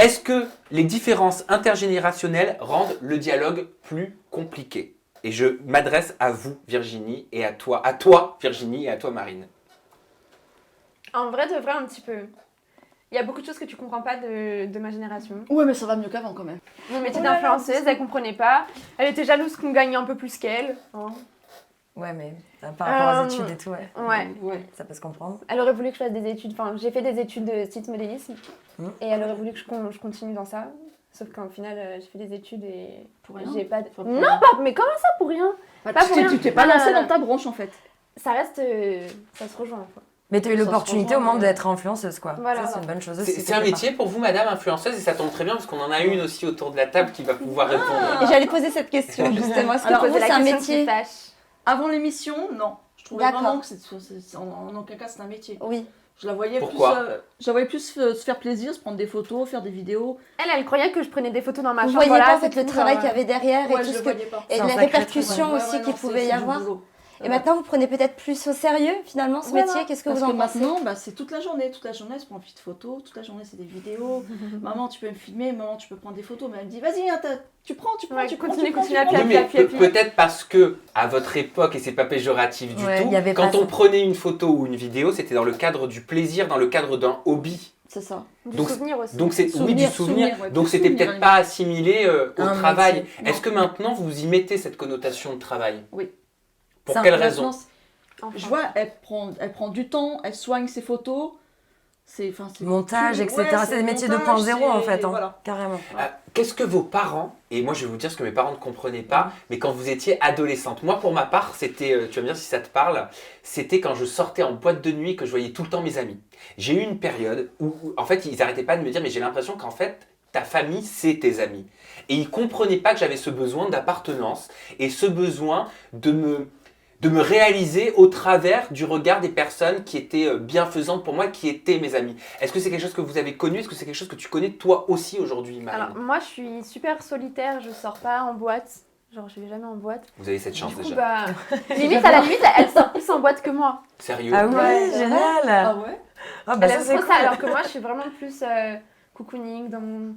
Est-ce que les différences intergénérationnelles rendent le dialogue plus compliqué? Et je m'adresse à vous, Virginie, et à toi, Virginie, et à toi, Marine. En vrai, de vrai, un petit peu. Il y a beaucoup de choses que tu comprends pas de ma génération. Ouais, mais ça va mieux qu'avant quand même. Mon métier d'influenceuse, elle comprenait pas. Elle était jalouse qu'on gagne un peu plus qu'elle. Hein. Ouais, mais par rapport aux études et tout, Ouais. Ça peut se comprendre. Elle aurait voulu que je fasse des études. Enfin, j'ai fait des études de site modélisme. Et elle aurait voulu que je continue dans ça. Sauf qu'au final, j'ai fait des études et Pour rien. j'ai pas de... Enfin, Non, pas... Mais comment ça pour rien? Bah, Pas pour rien. tu t'es pas lancé dans ta branche en fait. Ça reste... ça se rejoint, quoi. Mais tu as eu Ça se l'opportunité au rejoint, moins d'être influenceuse, quoi. Voilà. Ça, c'est une bonne chose aussi. C'est un métier pour vous, madame influenceuse, et ça tombe très bien parce qu'on en a une aussi autour de la table qui va pouvoir répondre. Et j'allais poser cette question justement. Est-ce que Alors, pour vous Poser c'est la un question qui métier? fâche. Avant l'émission, non. Je trouvais D'accord. vraiment que en aucun cas c'est un métier. Oui. Je la voyais Pourquoi plus se faire plaisir, se prendre des photos, faire des vidéos. Elle croyait que je prenais des photos dans ma Vous chambre. voyez voilà, pas en c'est fait le tout, travail genre, qu'il y avait derrière Ouais, et je tout ce le que voyais pas. et C'est un les sacré répercussions Ouais, aussi non, qu'il c'est pouvait y du avoir. boulot. Et maintenant vous prenez peut-être plus au sérieux finalement ce Voilà. métier. Qu'est-ce que Parce vous en que pensez? maintenant, c'est toute la journée. Toute la journée, elle se prend une photo. Toute la journée, c'est des vidéos. Maman, tu peux me filmer. Maman, tu peux prendre des photos. Mais elle me dit, vas-y, hein, tu prends. Ouais, tu prends. continue, tu prends, continue tu à prends. Oui, mais Puis. peut-être parce que à votre époque, et c'est pas péjoratif du Ouais, tout, il y avait quand pas on ça. prenait une photo ou une vidéo, c'était dans le cadre du plaisir, dans le cadre d'un hobby. C'est ça. Du Donc, souvenir aussi. Donc c'est oui du souvenir. ouais, Donc plus c'était souvenir, peut-être pas assimilé au Un travail. métier. Est-ce que maintenant vous y mettez cette connotation de travail? Oui. Pour Ça, quelle Maintenant, raison? Enfin. Je vois, elle prend du temps, elle soigne ses photos. C'est Montage, etc. Ouais, c'est des métiers montage, 2.0 en c'est- fait, hein, voilà. carrément. Qu'est-ce que vos parents, et moi je vais vous dire ce que mes parents ne comprenaient pas, mais quand vous étiez adolescente, moi pour ma part, c'était, tu vas me dire si ça te parle, c'était quand je sortais en boîte de nuit que je voyais tout le temps mes amis. J'ai eu une période où en fait ils n'arrêtaient pas de me dire, mais j'ai l'impression qu'en fait ta famille c'est tes amis. Et ils ne comprenaient pas que j'avais ce besoin d'appartenance et ce besoin de me réaliser au travers du regard des personnes qui étaient bienfaisantes pour moi, qui étaient mes amis. Est-ce que c'est quelque chose que vous avez connu? Est-ce que c'est quelque chose que tu connais toi aussi aujourd'hui, Marine? Alors, moi, je suis super solitaire. Je sors pas en boîte. Genre, je vais jamais en boîte. Vous avez cette chance Du coup, déjà. bah, limite, à la limite, elle sort plus en boîte que moi. Sérieux? Ah ouais, Ouais, génial. Ah ouais. Ah bah Elle ça aime c'est trop cool. ça, alors que moi, je suis vraiment plus cocooning dans mon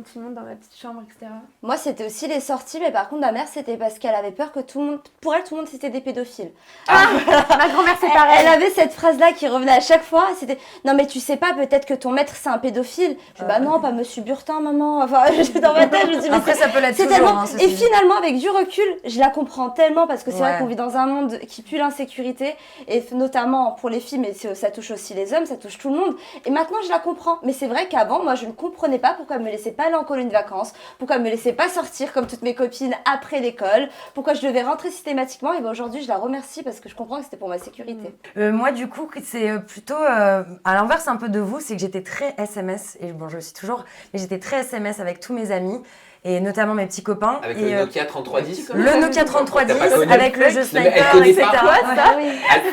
petit monde, dans ma petite chambre, etc. Moi c'était aussi les sorties, mais par contre ma mère c'était parce qu'elle avait peur que tout le monde, pour elle tout le monde c'était des pédophiles. Ma grand-mère, c'est Elle pareil. avait cette phrase-là qui revenait à chaque fois, c'était non mais tu sais pas, peut-être que ton maître c'est un pédophile. Je dis bah non, pas Monsieur Burtin, maman. Enfin, dans ma tête je me dis mais Après ça peut l'être c'est toujours. tellement... hein, Et ceci dit. finalement, avec du recul, je la comprends tellement parce que c'est vrai Ouais. qu'on vit dans un monde qui pue l'insécurité, et notamment pour les filles, mais ça touche aussi les hommes, ça touche tout le monde. Et maintenant, je la comprends. Mais c'est vrai qu'avant, moi, je ne comprenais pas pourquoi elle me laissait pas aller en colonie de vacances, pourquoi elle me laissait pas sortir comme toutes mes copines après l'école, pourquoi je devais rentrer systématiquement. Et ben aujourd'hui, je la remercie parce que je comprends que c'était pour ma sécurité. Moi du coup c'est plutôt à l'inverse un peu de vous, c'est que j'étais très SMS et bon je le suis toujours, mais j'étais très SMS avec tous mes amis et notamment mes petits copains. Avec et, le Nokia 3310? le Nokia 3310 T'as pas connu? avec le jeu Non, mais elle Sniper, connaît etc. pas. Ah oui.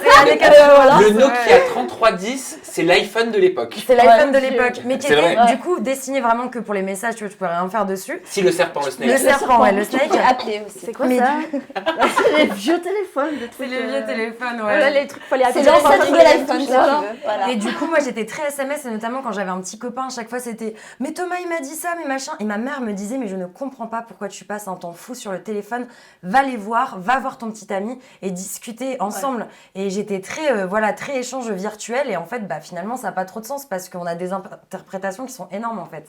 C'est années 80. Le Nokia 3310, c'est l'iPhone de l'époque. C'est l'iPhone de Ouais, l'époque, mais qui c'est était vrai. du coup destiné vraiment que pour les messages, tu pouvais rien faire dessus. Si le serpent, le snake. Le serpent, ouais, le Tu peux snake. appeler aussi. C'est quoi Mais ça? C'est les vieux téléphones. des C'est trucs, les vieux téléphones, Ouais. Là, ouais. les trucs, faut les C'est appeler. l'ancêtre de l'iPhone, si tu Voilà. veux. Voilà. Et du coup, moi j'étais très SMS, et notamment quand j'avais un petit copain, à chaque fois c'était mais Thomas il m'a dit ça, mais machin. Et ma mère me disait mais je ne comprends pas pourquoi tu passes un temps fou sur le téléphone, va les voir, va voir ton petit ami et discuter ensemble. Et j'étais très, voilà, très échange virtuel, et en fait, bah, finalement ça n'a pas trop de sens parce qu'on a des interprétations qui sont énormes en fait.